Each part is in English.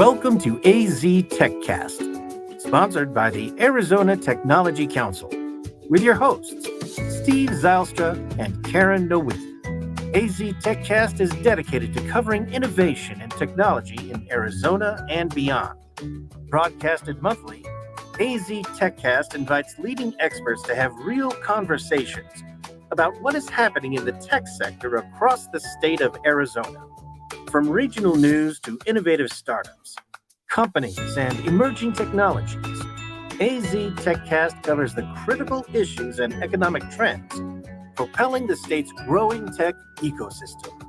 Welcome to AZ TechCast, sponsored by the Arizona Technology Council, with your hosts, Steve Zylstra and Karen Nowicki. AZ TechCast is dedicated to covering innovation and technology in Arizona and beyond. Broadcasted monthly, AZ TechCast invites leading experts to have real conversations about what is happening in the tech sector across the state of Arizona. From regional news to innovative startups, companies, and emerging technologies, AZ TechCast covers the critical issues and economic trends propelling the state's growing tech ecosystem.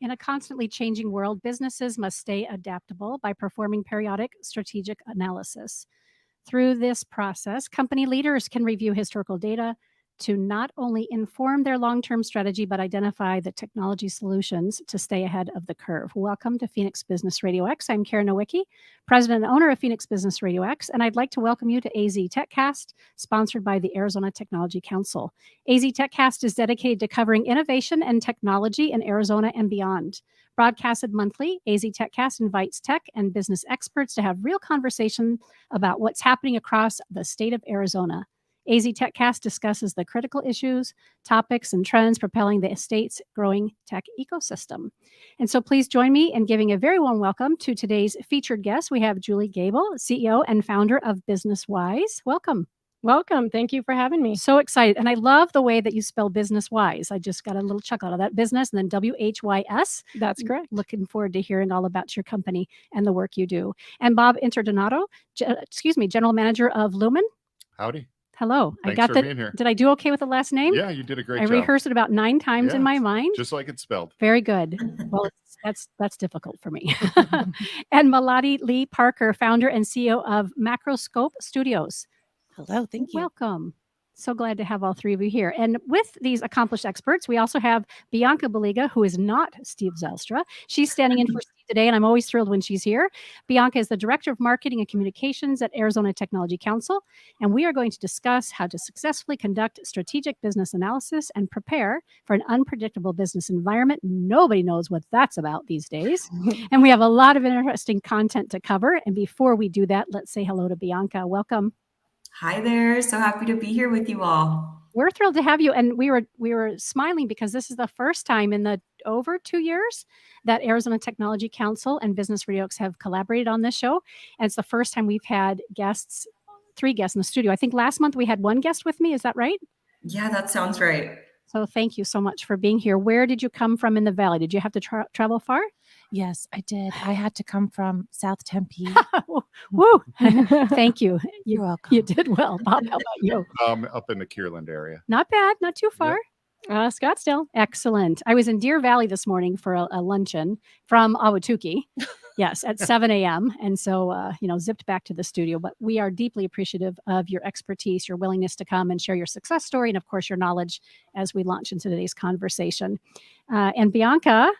In a constantly changing world, businesses must stay adaptable by performing periodic strategic analysis. Through this process, company leaders can review historical data to not only inform their long-term strategy, but identify the technology solutions to stay ahead of the curve. Welcome to Phoenix Business Radio X. I'm Karen Nowicki, president and owner of Phoenix Business Radio X, and I'd like to welcome you to AZ TechCast, sponsored by the Arizona Technology Council. AZ TechCast is dedicated to covering innovation and technology in Arizona and beyond. Broadcasted monthly, AZ TechCast invites tech and business experts to have real conversation about what's happening across the state of Arizona. AZ TechCast discusses the critical issues, topics, and trends propelling the state's growing tech ecosystem. And so please join me in giving a very warm welcome to today's featured guest. We have Julie Gable, CEO and founder of Business Wise. Welcome. Welcome. Thank you for having me. So excited. And I love the way that you spell Business Wise. I just got a little chuckle out of that, business and then WHYS. That's correct. Looking forward to hearing all about your company and the work you do. And Bob Interdonato, General Manager of Lumen. Howdy. Hello. Thanks I got for that. being here. Did I do okay with the last name? Yeah, you did a great job. I rehearsed it about 9 times in my mind. Just like it's spelled. Very good. Well, that's difficult for me. And Melody Lee Parker, founder and CEO of Macroscope Studios. Hello, thank you. Welcome. So glad to have all three of you here. And with these accomplished experts, we also have Bianca Baliga, who is not Steve Zylstra. She's standing in for Steve today, and I'm always thrilled when she's here. Bianca is the Director of Marketing and Communications at Arizona Technology Council, and we are going to discuss how to successfully conduct strategic business analysis and prepare for an unpredictable business environment. Nobody knows what that's about these days. And we have a lot of interesting content to cover. And before we do that, let's say hello to Bianca. Welcome. Hi there. So happy to be here with you all. We're thrilled to have you. And we were smiling because this is the first time in the over 2 years that Arizona Technology Council and Business Radio X have collaborated on this show. And it's the first time we've had guests, 3 guests in the studio. I think last month we had 1 guest with me. Is that right? Yeah, that sounds right. So thank you so much for being here. Where did you come from in the Valley? Did you have to travel far? Yes, I did. I had to come from South Tempe. Woo! Thank you. You're welcome. You did well. Bob, how about you? Up in the Kierland area. Not bad. Not too far. Yep. Scottsdale. Excellent. I was in Deer Valley this morning for a luncheon from Ahwatukee. Yes, at 7 a.m. And so, zipped back to the studio. But we are deeply appreciative of your expertise, your willingness to come and share your success story, and of course, your knowledge as we launch into today's conversation. And Bianca,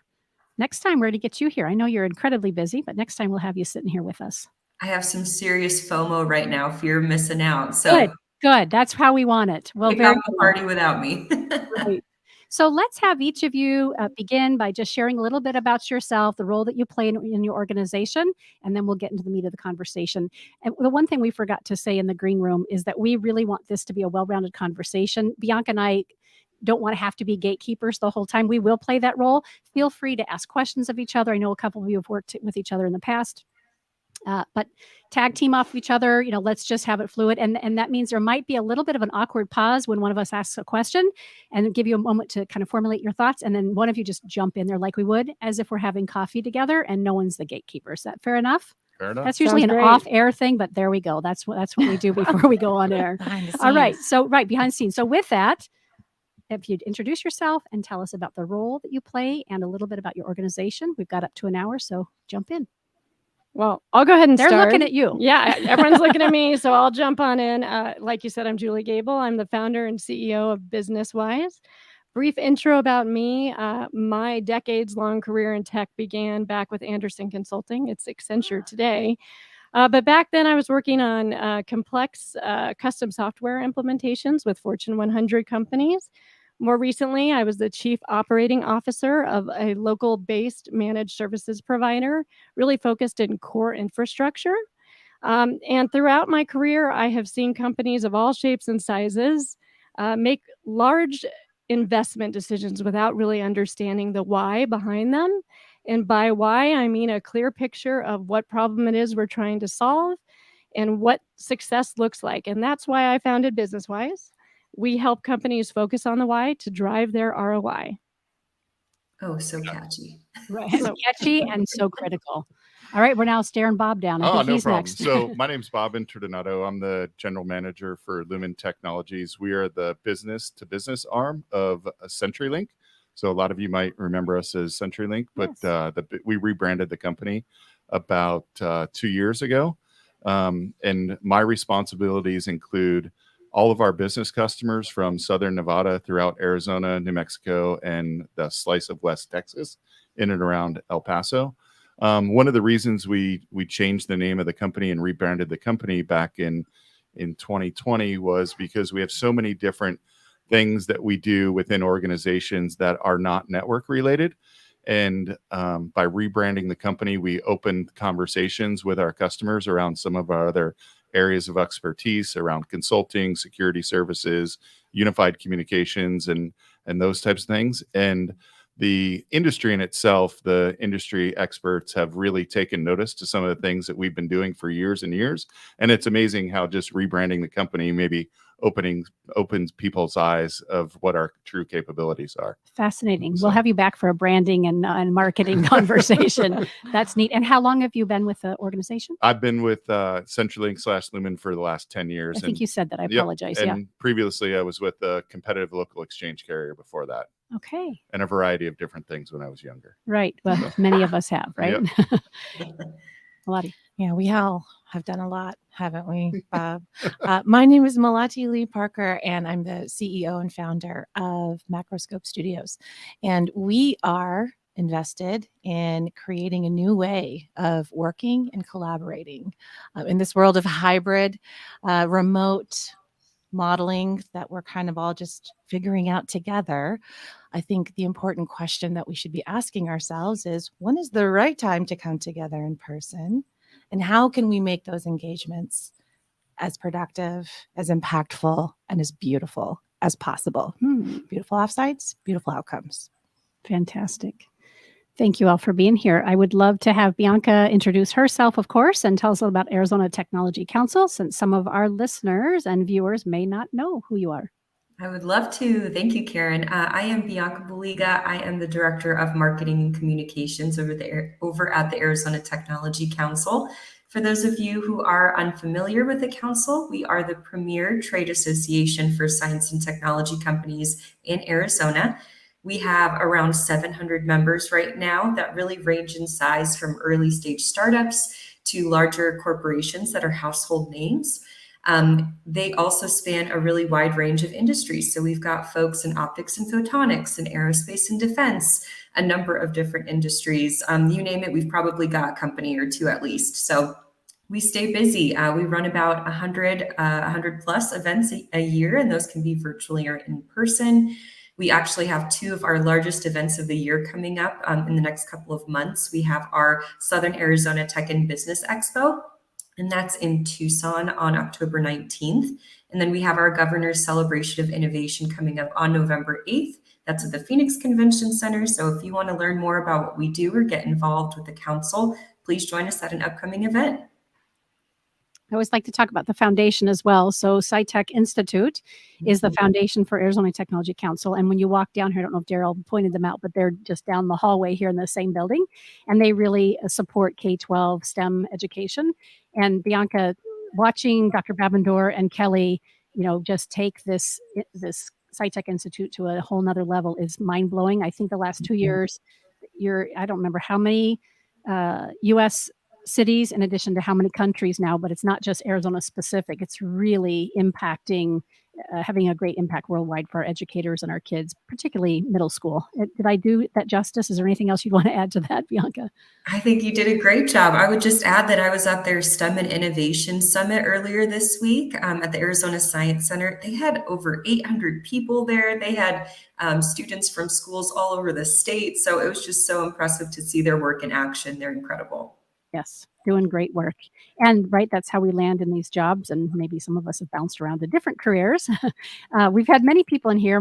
next time we're going to get you here. I know you're incredibly busy, but next time we'll have you sitting here with us. I have some serious FOMO right now, fear of missing out. So Good. That's how we want it. Well, pick out the party without me. Right. So let's have each of you begin by just sharing a little bit about yourself, the role that you play in your organization, and then we'll get into the meat of the conversation. And the one thing we forgot to say in the green room is that we really want this to be a well-rounded conversation. Bianca and I don't want to have to be gatekeepers the whole time. We will play that role. Feel free to ask questions of each other. I know a couple of you have worked with each other in the past. But tag team off each other, let's just have it fluid. And that means there might be a little bit of an awkward pause when one of us asks a question and give you a moment to kind of formulate your thoughts. And then one of you just jump in there like we would as if we're having coffee together and no one's the gatekeeper. Is that fair enough? Fair enough. That's usually Sounds an great. off-air thing, but there we go. That's what we do before we go on air. Behind the scenes. All right. So behind the scenes. So with that, if you'd introduce yourself and tell us about the role that you play and a little bit about your organization. We've got up to an hour, so jump in. Well, I'll go ahead and They're start. looking at you. Yeah, everyone's looking at me, so I'll jump on in. Like you said, I'm Julie Gable. I'm the founder and CEO of Business Wise. Brief intro about me. My decades-long career in tech began back with Anderson Consulting. It's Accenture today. But back then I was working on complex custom software implementations with Fortune 100 companies. More recently, I was the chief operating officer of a local based managed services provider, really focused in core infrastructure. And throughout my career, I have seen companies of all shapes and sizes make large investment decisions without really understanding the why behind them. And by why, I mean a clear picture of what problem it is we're trying to solve and what success looks like. And that's why I founded BusinessWise. We help companies focus on the why to drive their ROI. Oh, so catchy. Right. So- Catchy and so critical. All right, we're now staring Bob down. I Oh, think no he's problem. next. So my name's Bob Interdonato. I'm the general manager for Lumen Technologies. We are the business to business arm of CenturyLink. So a lot of you might remember us as CenturyLink, but Yes. we rebranded the company about 2 years ago. And my responsibilities include all of our business customers from Southern Nevada throughout Arizona, New Mexico, and the slice of West Texas in and around El Paso. One of the reasons we changed the name of the company and rebranded the company back in 2020 was because we have so many different things that we do within organizations that are not network related. And by rebranding the company, we opened conversations with our customers around some of our other areas of expertise around consulting, security services, unified communications, and those types of things. And the industry in itself, the industry experts have really taken notice to some of the things that we've been doing for years and years. And it's amazing how just rebranding the company maybe opens people's eyes of what our true capabilities are. Fascinating. So- We'll have you back for a branding and marketing conversation. That's neat. And how long have you been with the organization? I've been with CenturyLink/Lumen for the last 10 years. I think you said that. I Yep, apologize. and previously I was with a competitive local exchange carrier before that, Yeah. Okay. and a variety of different things when I was younger. Right. Well, many of us have, right? Malati. Yeah, we all have done a lot, haven't we, Bob? My name is Malati Lee Parker, and I'm the CEO and founder of Macroscope Studios. And we are invested in creating a new way of working and collaborating in this world of hybrid, remote modeling that we're kind of all just figuring out together. I think the important question that we should be asking ourselves is, when is the right time to come together in person? And how can we make those engagements as productive, as impactful, and as beautiful as possible? Beautiful offsites, beautiful outcomes. Fantastic. Thank you all for being here. I would love to have Bianca introduce herself, of course, and tell us a little about Arizona Technology Council, since some of our listeners and viewers may not know who you are. I would love to. Thank you, Karen. I am Bianca Boliga. I am the Director of Marketing and Communications over at the Arizona Technology Council. For those of you who are unfamiliar with the council, we are the premier trade association for science and technology companies in Arizona. We have around 700 members right now that really range in size from early stage startups to larger corporations that are household names. They also span a really wide range of industries. So we've got folks in optics and photonics and aerospace and defense, a number of different industries. You name it, we've probably got a company or two at least. So we stay busy. We run about 100 plus events a year, and those can be virtually or in person. We actually have two of our largest events of the year coming up in the next couple of months. We have our Southern Arizona Tech and Business Expo, and that's in Tucson on October 19th. And then we have our Governor's Celebration of Innovation coming up on November 8th. That's at the Phoenix Convention Center. So if you want to learn more about what we do or get involved with the council, please join us at an upcoming event. I always like to talk about the foundation as well. So SciTech Institute is the foundation for Arizona Technology Council. And when you walk down here, I don't know if Daryl pointed them out, but they're just down the hallway here in the same building. And they really support K-12 STEM education. And Bianca, watching Dr. Babendor and Kelly, just take this SciTech Institute to a whole nother level is mind blowing. I think the last 2 years, I don't remember how many U.S. cities in addition to how many countries now, but it's not just Arizona specific. It's really impacting, having a great impact worldwide for our educators and our kids, particularly middle school. Did I do that justice? Is there anything else you'd want to add to that, Bianca? I think you did a great job. I would just add that I was at their STEM and Innovation Summit earlier this week at the Arizona Science Center. They had over 800 people there. They had students from schools all over the state. So it was just so impressive to see their work in action. They're incredible. Yes, doing great work. And right, that's how we land in these jobs. And maybe some of us have bounced around to different careers. We've had many people in here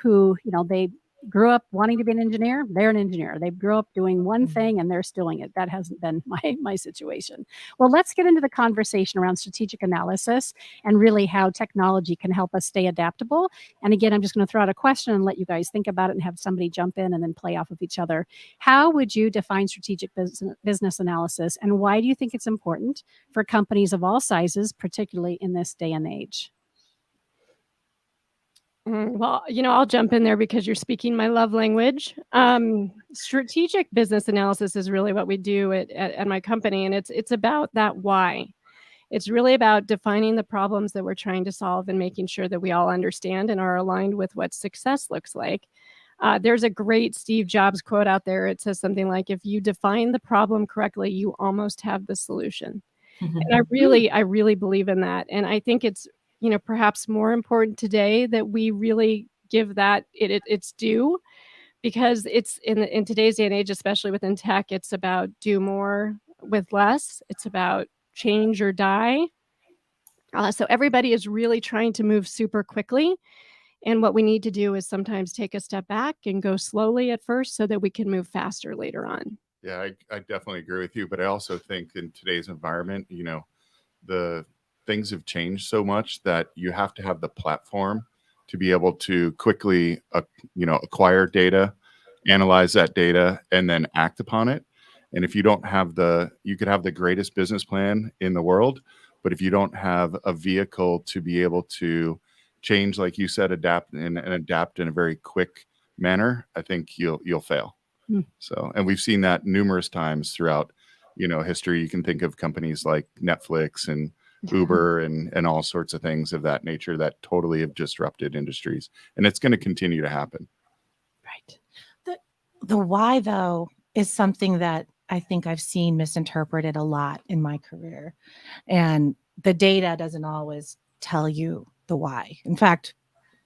who, they grew up wanting to be an engineer. They're an engineer. They grew up doing one thing and they're still doing it. That hasn't been my situation. Well, let's get into the conversation around strategic analysis and really how technology can help us stay adaptable. And again, I'm just going to throw out a question and let you guys think about it and have somebody jump in and then play off of each other. How would you define strategic business analysis, and why do you think it's important for companies of all sizes, particularly in this day and age? Well, I'll jump in there because you're speaking my love language. Strategic business analysis is really what we do at my company, and it's about that why. It's really about defining the problems that we're trying to solve and making sure that we all understand and are aligned with what success looks like. There's a great Steve Jobs quote out there. It says something like, if you define the problem correctly, you almost have the solution. And I really believe in that. And I think it's, perhaps more important today that we really give that its due, because it's in today's day and age, especially within tech, it's about do more with less. It's about change or die. So everybody is really trying to move super quickly. And what we need to do is sometimes take a step back and go slowly at first so that we can move faster later on. Yeah, I definitely agree with you. But I also think in today's environment, the things have changed so much that you have to have the platform to be able to quickly, acquire data, analyze that data, and then act upon it. And if you don't have you could have the greatest business plan in the world, but if you don't have a vehicle to be able to change, like you said, adapt in a very quick manner, I think you'll fail. So, and we've seen that numerous times throughout, history. You can think of companies like Netflix and Uber and all sorts of things of that nature that totally have disrupted industries, and it's going to continue to happen. Right. The why, though, is something that I think I've seen misinterpreted a lot in my career, and the data doesn't always tell you the why. In fact,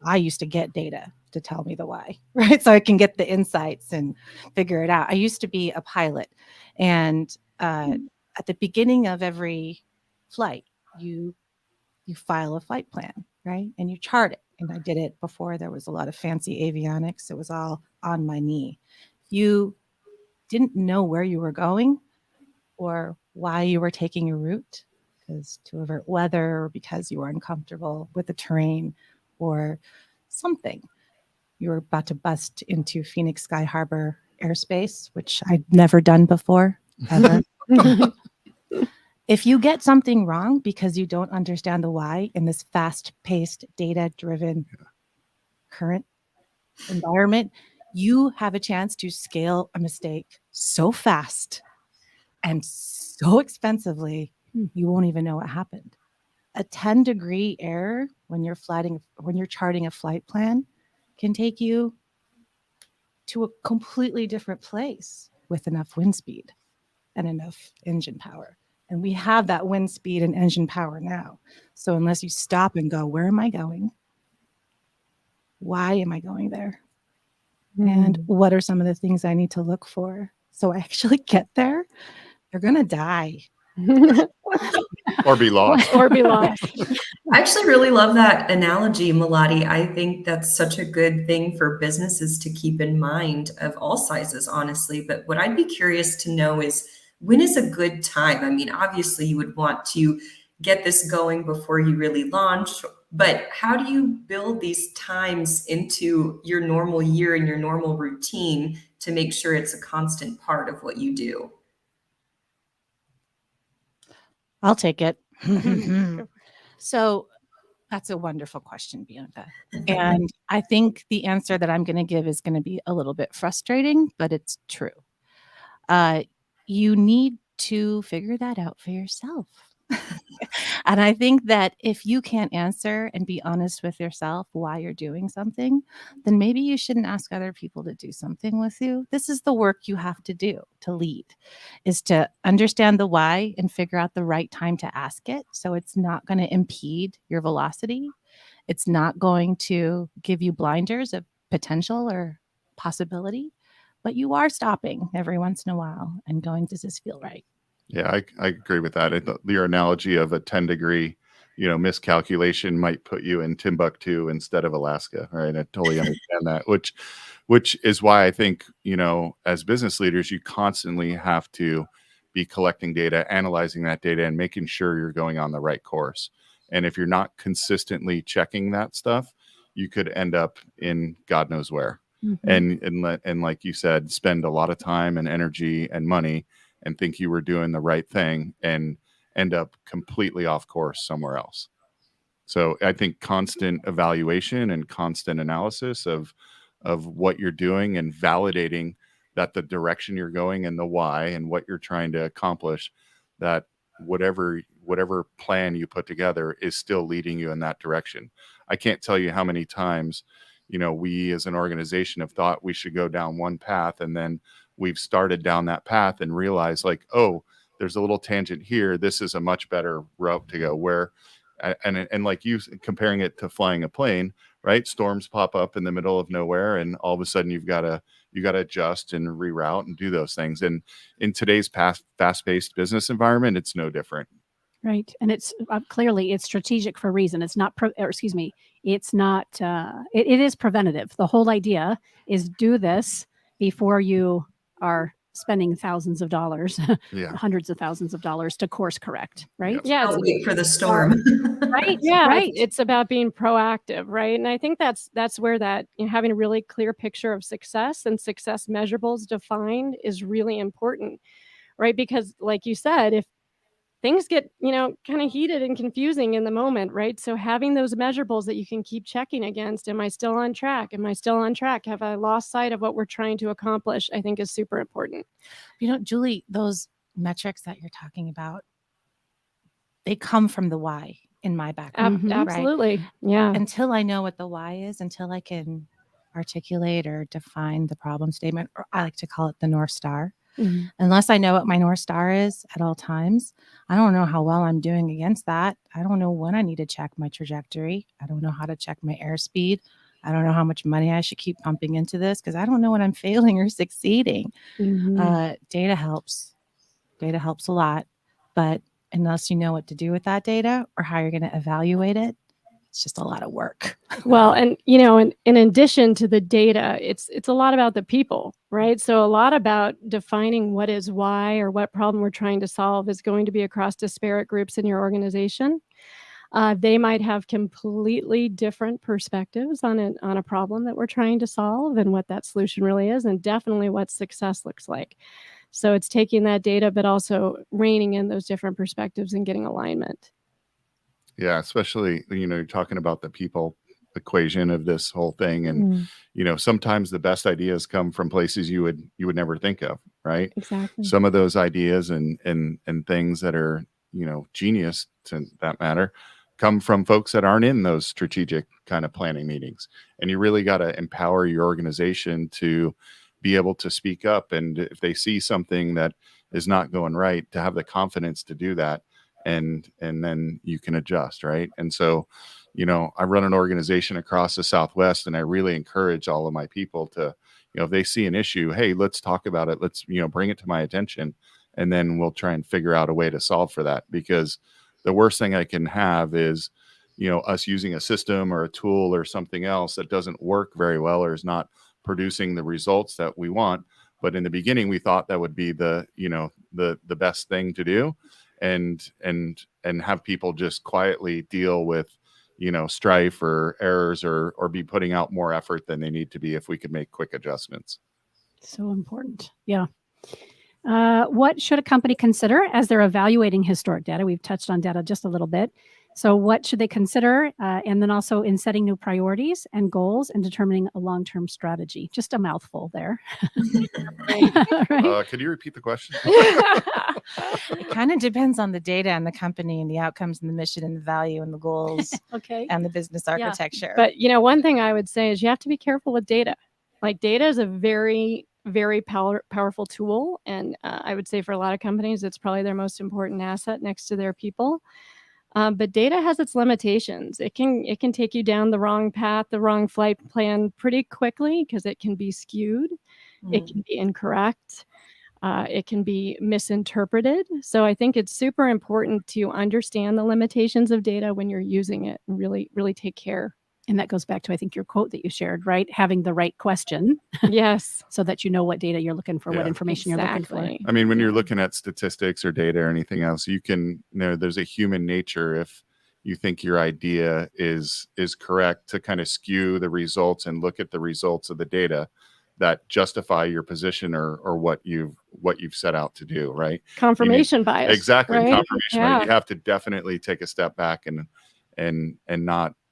I used to get data to tell me the why, right? So I can get the insights and figure it out. I used to be a pilot, and at the beginning of every flight, you file a flight plan, right? And you chart it. And I did it before there was a lot of fancy avionics. It was all on my knee. You didn't know where you were going or why you were taking a route, because to avert weather or because you were uncomfortable with the terrain or something. You were about to bust into Phoenix Sky Harbor airspace, which I'd never done before, ever. If you get something wrong because you don't understand the why in this fast-paced, data-driven current environment, you have a chance to scale a mistake so fast and so expensively, you won't even know what happened. A 10-degree error when you're charting a flight plan can take you to a completely different place with enough wind speed and enough engine power. And we have that wind speed and engine power now. So unless you stop and go, where am I going? Why am I going there? And what are some of the things I need to look for so I actually get there? You're going to die. Or be lost. I actually really love that analogy, Malati. I think that's such a good thing for businesses to keep in mind of all sizes, honestly. But what I'd be curious to know is, when is a good time? I mean, obviously you would want to get this going before you really launch, but how do you build these times into your normal year and your normal routine to make sure it's a constant part of what you do? I'll take it. So that's a wonderful question, Bianca. And I think the answer that I'm going to give is going to be a little bit frustrating, but it's true. You need to figure that out for yourself. And I think that if you can't answer and be honest with yourself why you're doing something, then maybe you shouldn't ask other people to do something with you. This is the work you have to do to lead, is to understand the why and figure out the right time to ask it. So it's not going to impede your velocity. It's not going to give you blinders of potential or possibility, but you are stopping every once in a while and going, does this feel right? Yeah, I agree with that. Your analogy of a 10-degree, miscalculation might put you in Timbuktu instead of Alaska, right? I totally understand that, which is why I think, as business leaders, you constantly have to be collecting data, analyzing that data, and making sure you're going on the right course. And if you're not consistently checking that stuff, you could end up in God knows where. And like you said, spend a lot of time and energy and money and think you were doing the right thing and end up completely off course somewhere else. So I think constant evaluation and constant analysis of what you're doing and validating that the direction you're going and the why and what you're trying to accomplish, that whatever plan you put together is still leading you in that direction. I can't tell you how many times, we as an organization have thought we should go down one path, and then we've started down that path and realized, like, oh, there's a little tangent here. This is a much better route to go. Where, and like you comparing it to flying a plane, right? Storms pop up in the middle of nowhere, and all of a sudden you got to adjust and reroute and do those things. And in today's fast-paced business environment, it's no different. Right. And it's clearly it's strategic for a reason. It's not, it's not, it is preventative. The whole idea is do this before you are spending thousands of dollars, hundreds of thousands of dollars to course correct. Right. Yeah. Don't wait for the storm. Right. Yeah. Right. It's about being proactive. Right. And I think that's where that, having a really clear picture of success and success measurables defined is really important. Right. Because like you said, if things get, kind of heated and confusing in the moment, right? So having those measurables that you can keep checking against, am I still on track? Am I still on track? Have I lost sight of what we're trying to accomplish? I think is super important. Julie, those metrics that you're talking about, they come from the why in my background. Absolutely. Right? Yeah. Until I know what the why is, until I can articulate or define the problem statement, or I like to call it the North Star. Mm-hmm. Unless I know what my North Star is at all times, I don't know how well I'm doing against that. I don't know when I need to check my trajectory. I don't know how to check my airspeed. I don't know how much money I should keep pumping into this because I don't know when I'm failing or succeeding. Mm-hmm. Data helps. Data helps a lot. But unless you know what to do with that data or how you're going to evaluate it, it's just a lot of work. Well, and in addition to the data, it's a lot about the people, right? So a lot about defining what is why or what problem we're trying to solve is going to be across disparate groups in your organization. They might have completely different perspectives on a problem that we're trying to solve and what that solution really is, and definitely what success looks like. So it's taking that data, but also reining in those different perspectives and getting alignment. Yeah, especially, you're talking about the people equation of this whole thing. And, sometimes the best ideas come from places you would never think of, right? Exactly. Some of those ideas and things that are, genius to that matter, come from folks that aren't in those strategic kind of planning meetings. And you really got to empower your organization to be able to speak up. And if they see something that is not going right, to have the confidence to do that. And then you can adjust, right? And so, I run an organization across the Southwest, and I really encourage all of my people to, if they see an issue, hey, let's talk about it. Let's, bring it to my attention, and then we'll try and figure out a way to solve for that. Because the worst thing I can have is, us using a system or a tool or something else that doesn't work very well or is not producing the results that we want. But in the beginning, we thought that would be the best thing to do. And have people just quietly deal with, strife or errors or be putting out more effort than they need to be if we could make quick adjustments. So important. Yeah. What should a company consider as they're evaluating historic data? We've touched on data just a little bit. So what should they consider? And then also in setting new priorities and goals and determining a long-term strategy. Just a mouthful there. Right? Could you repeat the question? It kind of depends on the data and the company and the outcomes and the mission and the value and the goals Okay. and the business architecture. But one thing I would say is you have to be careful with data. Like, data is a very, very powerful tool, and I would say for a lot of companies, it's probably their most important asset next to their people. But data has its limitations. It can take you down the wrong path, the wrong flight plan pretty quickly because it can be skewed. It can be incorrect. It can be misinterpreted. So I think it's super important to understand the limitations of data when you're using it and really, really take care. And that goes back to, I think, your quote that you shared, right? Having the right question. Yes. So that you know what data you're looking for, what Yeah. information you're looking for. Exactly. I mean, when you're looking at statistics or data or anything else, you can, there's a human nature if you think your idea is correct to kind of skew the results and look at the results of the data that justify your position or what you've set out to do, right? Confirmation bias. Exactly. Right? Confirmation. Yeah. Right? You have to definitely take a step back and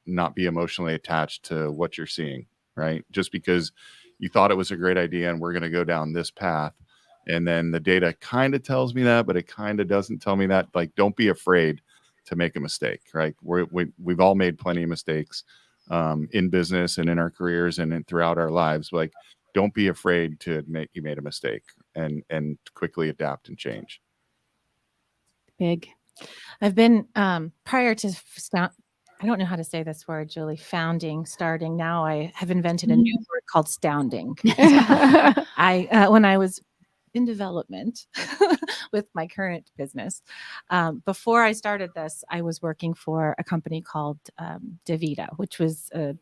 not be emotionally attached to what you're seeing, right? Just because you thought it was a great idea and we're going to go down this path, and then the data kind of tells me that, but it kind of doesn't tell me that. Like, don't be afraid to make a mistake, right? We've all made plenty of mistakes in business and in our careers and throughout our lives. Like, don't be afraid to admit you made a mistake and quickly adapt and change. Big. I've been prior to I don't know how to say this word, Julie. Starting. Now I have invented a new word called stounding. When I was in development with my current business, before I started this, I was working for a company called DaVita, which was a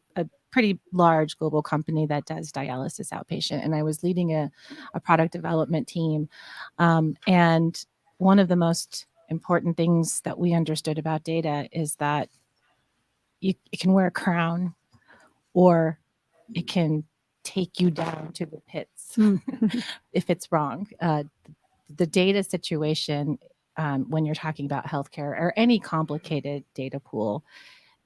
pretty large global company that does dialysis outpatient. And I was leading a product development team. And one of the most important things that we understood about data is that it can wear a crown, or it can take you down to the pits if it's wrong. The data situation, when you're talking about healthcare or any complicated data pool,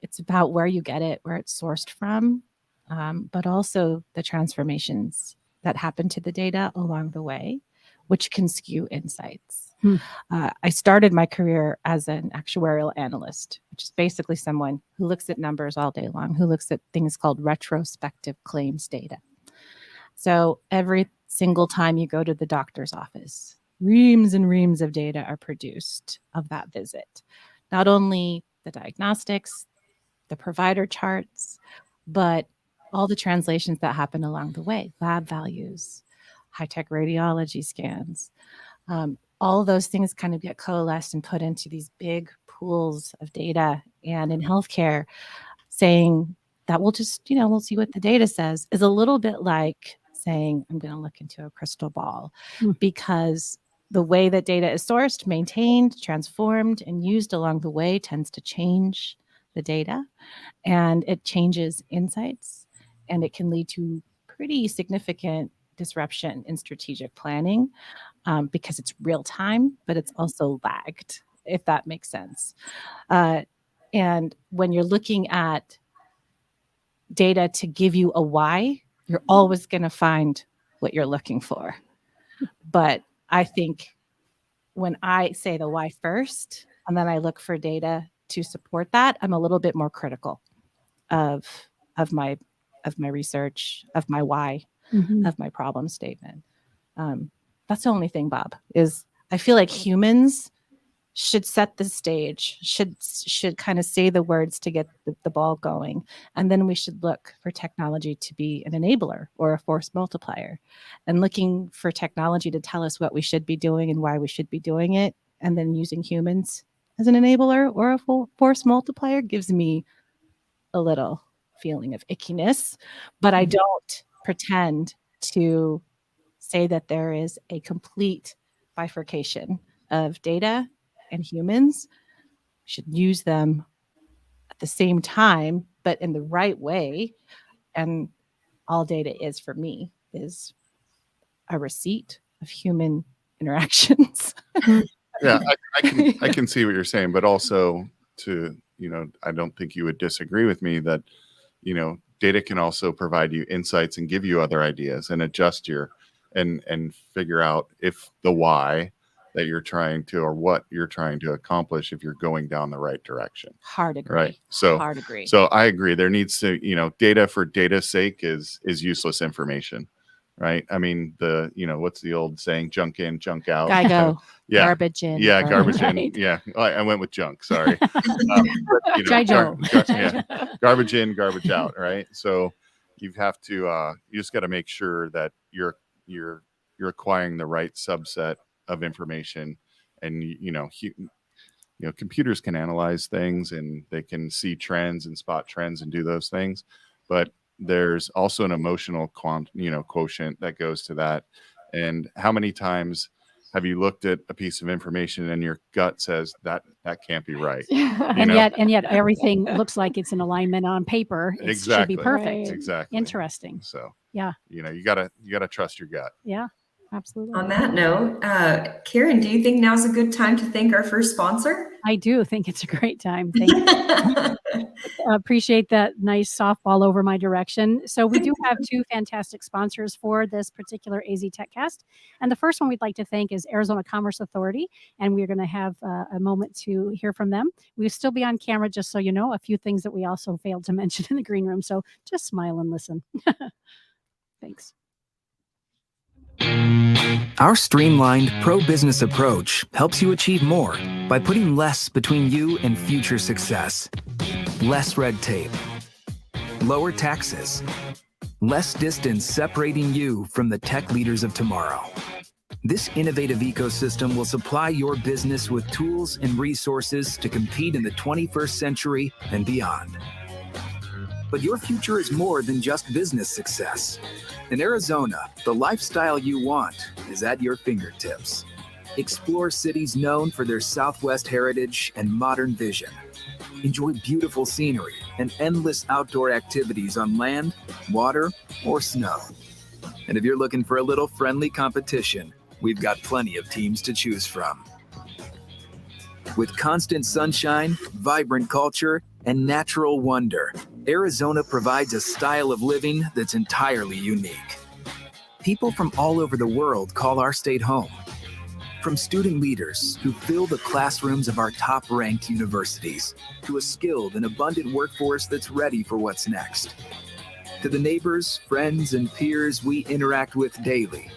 it's about where you get it, where it's sourced from, but also the transformations that happen to the data along the way, which can skew insights. I started my career as an actuarial analyst, which is basically someone who looks at numbers all day long, who looks at things called retrospective claims data. So every single time you go to the doctor's office, reams and reams of data are produced of that visit. Not only the diagnostics, the provider charts, but all the translations that happen along the way, lab values, high-tech radiology scans. All of those things kind of get coalesced and put into these big pools of data. And in healthcare, saying that we'll just, we'll see what the data says is a little bit like saying, I'm going to look into a crystal ball, because the way that data is sourced, maintained, transformed, and used along the way tends to change the data, and it changes insights, and it can lead to pretty significant disruption in strategic planning, because it's real time, but it's also lagged, if that makes sense. And when you're looking at data to give you a why, you're always going to find what you're looking for. But I think when I say the why first, and then I look for data to support that, I'm a little bit more critical of my research, of my why, of my problem statement. That's the only thing, Bob, is I feel like humans should set the stage, should kind of say the words to get the ball going. And then we should look for technology to be an enabler or a force multiplier, and looking for technology to tell us what we should be doing and why we should be doing it. And then using humans as an enabler or a force multiplier gives me a little feeling of ickiness, but I don't pretend to say that there is a complete bifurcation of data and humans. We should use them at the same time, but in the right way. And all data is, for me, is a receipt of human interactions. Yeah, I can see what you're saying, but also to I don't think you would disagree with me that, data can also provide you insights and give you other ideas and adjust and figure out if the why that you're trying to, or what you're trying to accomplish, if you're going down the right direction. Hard agree. Right. So Hard agree. So I agree. There needs to, data for data's sake is useless information. Right. I mean, what's the old saying? Junk in, junk out. Guy go. Yeah. Garbage in. Yeah. Garbage in. Right. Yeah. I went with junk. Sorry. Joe. Garbage in, garbage out. Right. So you have to, you just got to make sure that you're acquiring the right subset of information. And, computers can analyze things and they can see trends and spot trends and do those things. But there's also an emotional quotient that goes to that. And how many times have you looked at a piece of information and your gut says that can't be right? And yet everything looks like it's in alignment on paper. It should be perfect. Right. Exactly. Interesting. So yeah, you gotta trust your gut. Yeah, Absolutely. On that note, Karen, do you think now's a good time to thank our first sponsor? I do think it's a great time. Thank you. Appreciate that nice softball over my direction. So we do have two fantastic sponsors for this particular AZ TechCast. And the first one we'd like to thank is Arizona Commerce Authority. And we're going to have a moment to hear from them. We'll still be on camera, just so you know, a few things that we also failed to mention in the green room. So just smile and listen. Thanks. Our streamlined pro-business approach helps you achieve more by putting less between you and future success. Less red tape, lower taxes, less distance separating you from the tech leaders of tomorrow. This innovative ecosystem will supply your business with tools and resources to compete in the 21st century and beyond. But your future is more than just business success. In Arizona, the lifestyle you want is at your fingertips. Explore cities known for their Southwest heritage and modern vision. Enjoy beautiful scenery and endless outdoor activities on land, water, or snow. And if you're looking for a little friendly competition, we've got plenty of teams to choose from. With constant sunshine, vibrant culture, and natural wonder, Arizona provides a style of living that's entirely unique. People from all over the world call our state home. From student leaders who fill the classrooms of our top-ranked universities, to a skilled and abundant workforce that's ready for what's next, to the neighbors, friends, and peers we interact with daily,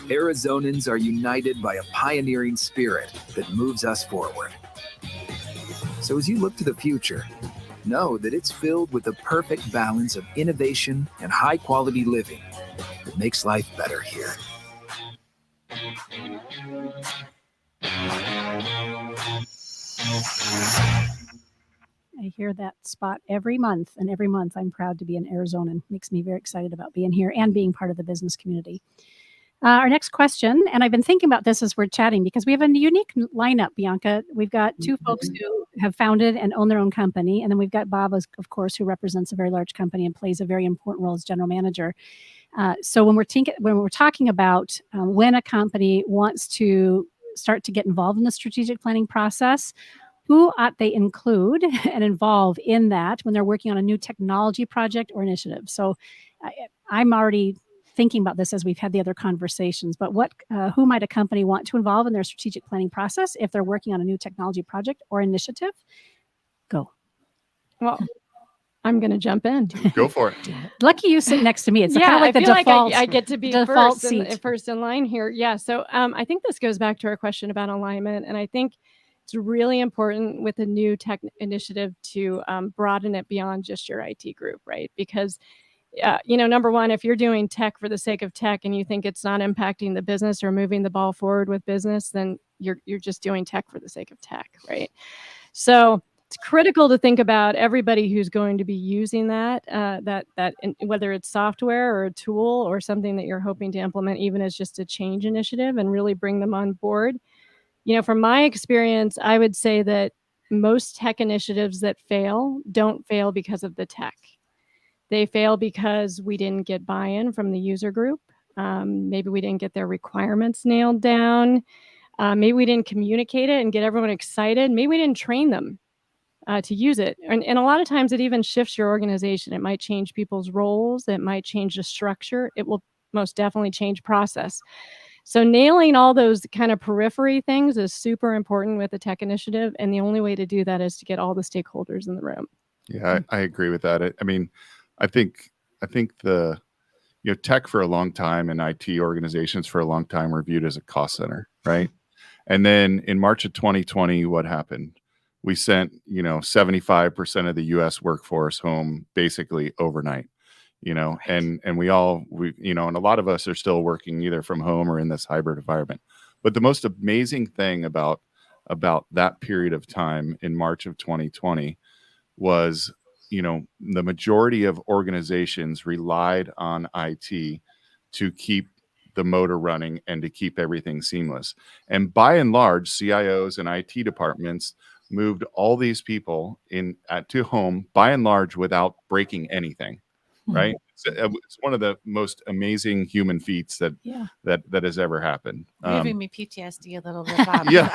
Arizonans are united by a pioneering spirit that moves us forward. So as you look to the future, know that it's filled with the perfect balance of innovation and high-quality living that makes life better here. I hear that spot every month, and every month I'm proud to be an Arizonan. Makes me very excited about being here and being part of the business community. Our next question, and I've been thinking about this as we're chatting because we have a unique lineup, Bianca. We've got two folks who have founded and own their own company, and then we've got Bob, of course, who represents a very large company and plays a very important role as general manager. So when we're talking about when a company wants to start to get involved in the strategic planning process, who ought they include and involve in that when they're working on a new technology project or initiative? So I'm already thinking about this as we've had the other conversations, but who might a company want to involve in their strategic planning process if they're working on a new technology project or initiative? Go. Well, I'm going to jump in. Go for it. Lucky you sit next to me. It's kind of like the I feel default. I get to be default first in line here. Yeah. So I think this goes back to our question about alignment. And I think it's really important with a new tech initiative to broaden it beyond just your IT group, right? Because number one, if you're doing tech for the sake of tech and you think it's not impacting the business or moving the ball forward with business, then you're just doing tech for the sake of tech, right? So it's critical to think about everybody who's going to be using that whether it's software or a tool or something that you're hoping to implement, even as just a change initiative, and really bring them on board. From my experience, I would say that most tech initiatives that fail don't fail because of the tech. They fail because we didn't get buy-in from the user group. Maybe we didn't get their requirements nailed down. Maybe we didn't communicate it and get everyone excited. Maybe we didn't train them. to use it. And a lot of times it even shifts your organization. It might change people's roles. It might change the structure. It will most definitely change process. So nailing all those kind of periphery things is super important with the tech initiative. And the only way to do that is to get all the stakeholders in the room. Yeah, I agree with that. I mean, I think the tech for a long time and IT organizations for a long time were viewed as a cost center, right? And then in March of 2020, what happened? We sent 75% of the U.S. workforce home basically overnight. And and a lot of us are still working either from home or in this hybrid environment. But the most amazing thing about that period of time in March of 2020 was, the majority of organizations relied on IT to keep the motor running and to keep everything seamless. And by and large, CIOs and IT departments moved all these people to home by and large without breaking anything. Right. It's one of the most amazing human feats that has ever happened. You're giving me PTSD a little bit, Bob. Yeah.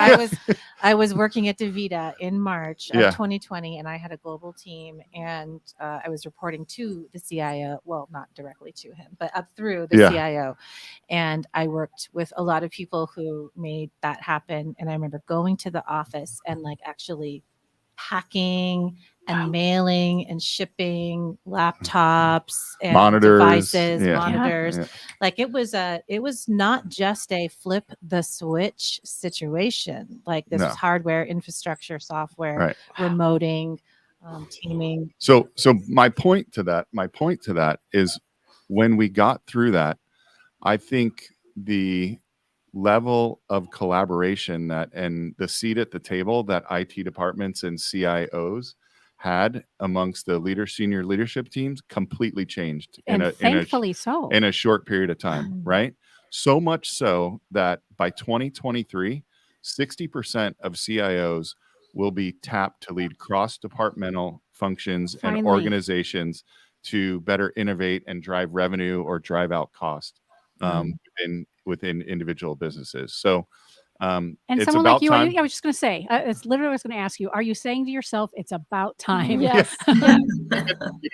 I was working at DaVita in March of Yeah. 2020, and I had a global team, and I was reporting to the CIO. Well, not directly to him, but up through the CIO. And I worked with a lot of people who made that happen. And I remember going to the office and actually packing and mailing and shipping laptops and Monitors. monitors. Yeah. It was not just a flip the switch situation. This No. was hardware, infrastructure, software, Right. remoting, teaming. So my point to that is, when we got through that, I think the level of collaboration and the seat at the table that IT departments and CIOs had amongst the senior leadership teams completely changed Thankfully so. in a short period of time, right? So much so that by 2023, 60% of CIOs will be tapped to lead cross-departmental functions and Finally. organizations to better innovate and drive revenue or drive out cost within individual businesses. So And it's someone about like you, time. I was just going to say, it's literally what I was going to ask you. Are you saying to yourself, it's about time? Yes.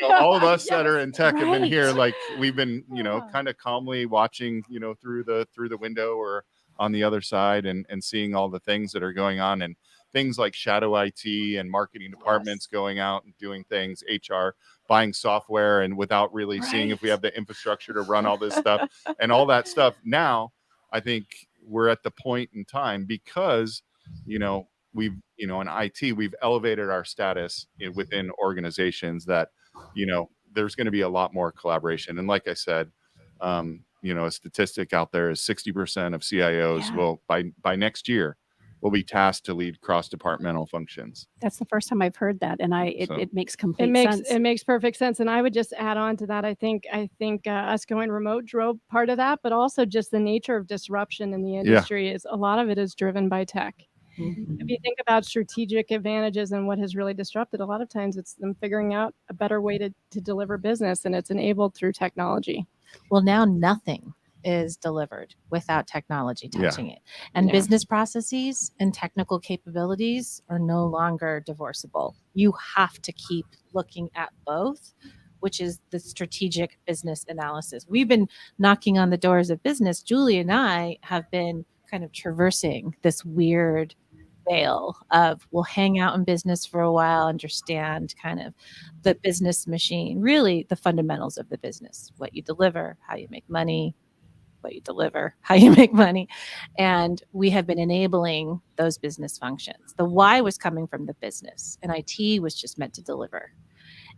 All of us that are in tech have been here, Right. we've been, kind of calmly watching, through the window or on the other side and seeing all the things that are going on, and things like shadow IT and marketing departments going out and doing things, HR buying software and without really seeing if we have the infrastructure to run all this stuff and all that stuff. Now, I think we're at the point in time because, we've, in IT, we've elevated our status within organizations that, there's going to be a lot more collaboration. And like I said, a statistic out there is 60% of CIOs will by next year will be tasked to lead cross-departmental functions. That's the first time I've heard that, and it makes complete sense. It makes perfect sense. And I would just add on to that. I think us going remote drove part of that, but also just the nature of disruption in the industry is a lot of it is driven by tech. If you think about strategic advantages and what has really disrupted, a lot of times it's them figuring out a better way to deliver business, and it's enabled through technology. Well, now nothing is delivered without technology touching it. And business processes and technical capabilities are no longer divorceable. You have to keep looking at both, which is the strategic business analysis. We've been knocking on the doors of business. Julie and I have been kind of traversing this weird veil of we'll hang out in business for a while, understand kind of the business machine, really the fundamentals of the business, what you deliver, how you make money, what you deliver, how you make money. And we have been enabling those business functions. The why was coming from the business, and IT was just meant to deliver.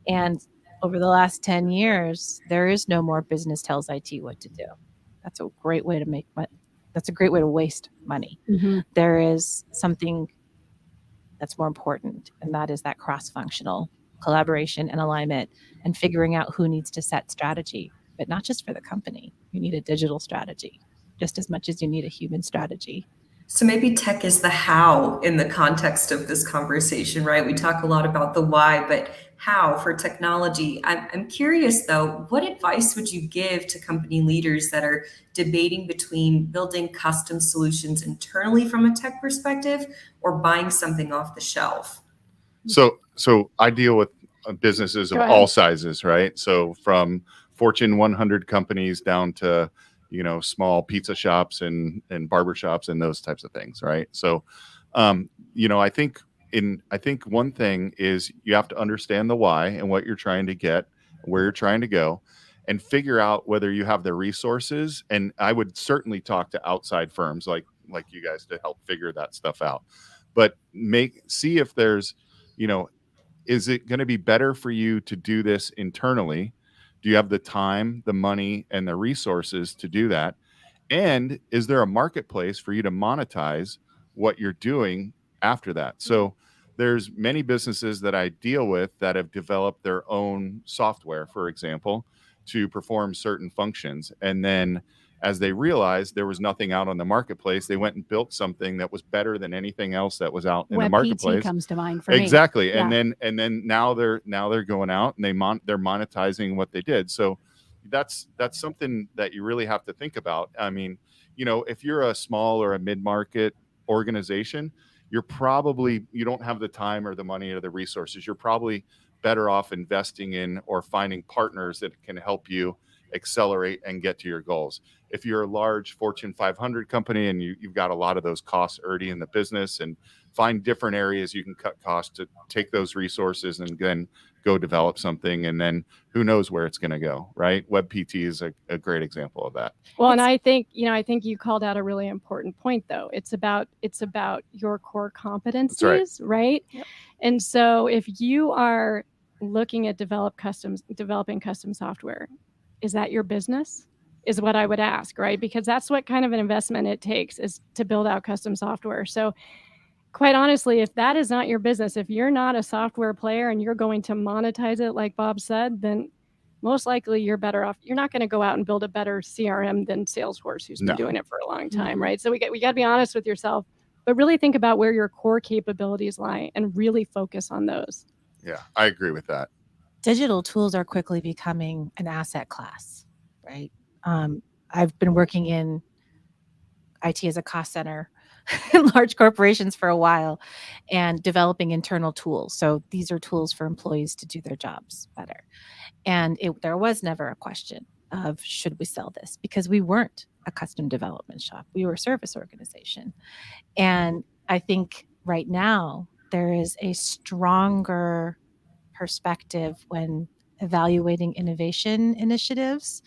And over the last 10 years, there is no more business tells IT what to do. That's a great way to make money. That's a great way to waste money. Mm-hmm. There is something that's more important, and that is that cross-functional collaboration and alignment and figuring out who needs to set strategy. But not just for the company. You need a digital strategy just as much as you need a human strategy. So maybe tech is the how in the context of this conversation, right? We talk a lot about the why, but how for technology. I'm curious though, what advice would you give to company leaders that are debating between building custom solutions internally from a tech perspective or buying something off the shelf? So so I deal with businesses of Go ahead. all sizes, right? So from Fortune 100 companies down to, small pizza shops and barber shops and those types of things, right? So, I think one thing is you have to understand the why and what you're trying to get, where you're trying to go, and figure out whether you have the resources. And I would certainly talk to outside firms like you guys to help figure that stuff out. But see if there's, is it going to be better for you to do this internally? Do you have the time, the money, and the resources to do that? And is there a marketplace for you to monetize what you're doing after that? So there's many businesses that I deal with that have developed their own software, for example, to perform certain functions. And then as they realized there was nothing out on the marketplace, they went and built something that was better than anything else that was out in the Web marketplace. PT comes to mind for me. Exactly. Yeah. And then now they're going out and they're monetizing what they did. So that's something that you really have to think about. I mean, if you're a small or a mid-market organization, you don't have the time or the money or the resources. You're probably better off investing in or finding partners that can help you accelerate and get to your goals. If you're a large Fortune 500 company and you've got a lot of those costs already in the business, and find different areas you can cut costs to take those resources and then go develop something, and then who knows where it's going to go, right? Web PT is a great example of that. Well, and I think you called out a really important point, though. It's about your core competencies, right? Yep. And so if you are looking at developing custom software, is that your business? Is what I would ask, right? Because that's what kind of an investment it takes, is to build out custom software. So quite honestly, if that is not your business, if you're not a software player and you're going to monetize it, like Bob said, then most likely you're better off. You're not going to go out and build a better CRM than Salesforce, who's been doing it for a long time, right? So we got to be honest with yourself, but really think about where your core capabilities lie and really focus on those. Yeah, I agree with that. Digital tools are quickly becoming an asset class, right? I've been working in IT as a cost center in large corporations for a while and developing internal tools. So these are tools for employees to do their jobs better. And there was never a question of should we sell this, because we weren't a custom development shop. We were a service organization. And I think right now there is a stronger perspective when evaluating innovation initiatives.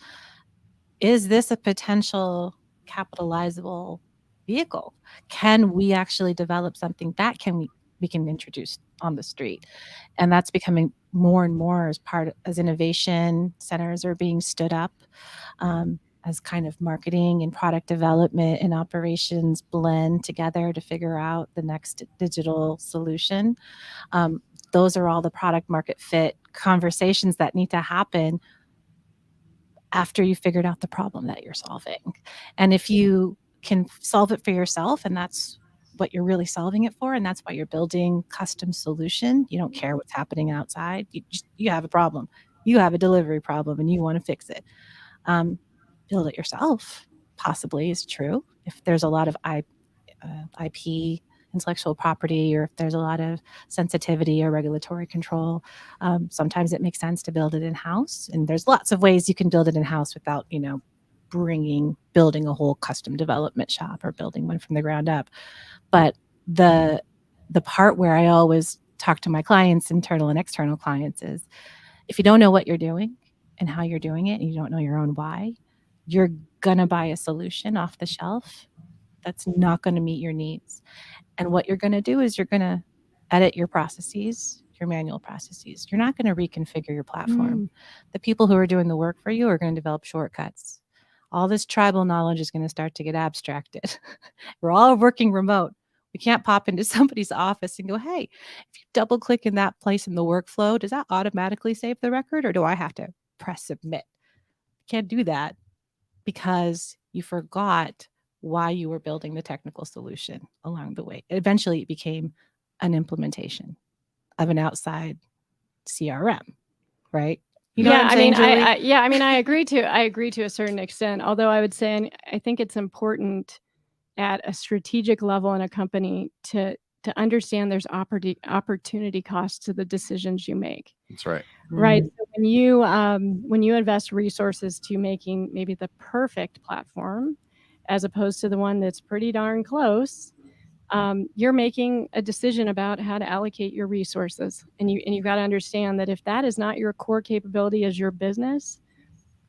Is this a potential capitalizable vehicle? Can we actually develop something that we can introduce on the street? And that's becoming more and more as innovation centers are being stood up, as kind of marketing and product development and operations blend together to figure out the next digital solution. Those are all the product market fit conversations that need to happen after you figured out the problem that you're solving. And if you can solve it for yourself, and that's what you're really solving it for, and that's why you're building custom solution, you don't care what's happening outside. You have a problem. You have a delivery problem and you want to fix it. Build it yourself, possibly, is true. If there's a lot of IP, intellectual property, or if there's a lot of sensitivity or regulatory control, sometimes it makes sense to build it in-house. And there's lots of ways you can build it in-house without, building a whole custom development shop or building one from the ground up. But the part where I always talk to my clients, internal and external clients, is if you don't know what you're doing and how you're doing it, and you don't know your own why, you're going to buy a solution off the shelf that's not going to meet your needs. And what you're going to do is you're going to edit your processes, your manual processes. You're not going to reconfigure your platform. The people who are doing the work for you are going to develop shortcuts. All this tribal knowledge is going to start to get abstracted. We're all working remote. We can't pop into somebody's office and go, hey, if you double click in that place in the workflow, does that automatically save the record, or do I have to press submit? Can't do that because you forgot why you were building the technical solution along the way. Eventually, it became an implementation of an outside CRM, right? You know what I'm saying, Julie? I agree to a certain extent. Although I would say, and I think it's important at a strategic level in a company to to understand there's opportunity costs to the decisions you make. That's right. Right. So when you invest resources to making maybe the perfect platform, as opposed to the one that's pretty darn close, you're making a decision about how to allocate your resources, and you've got to understand that if that is not your core capability as your business,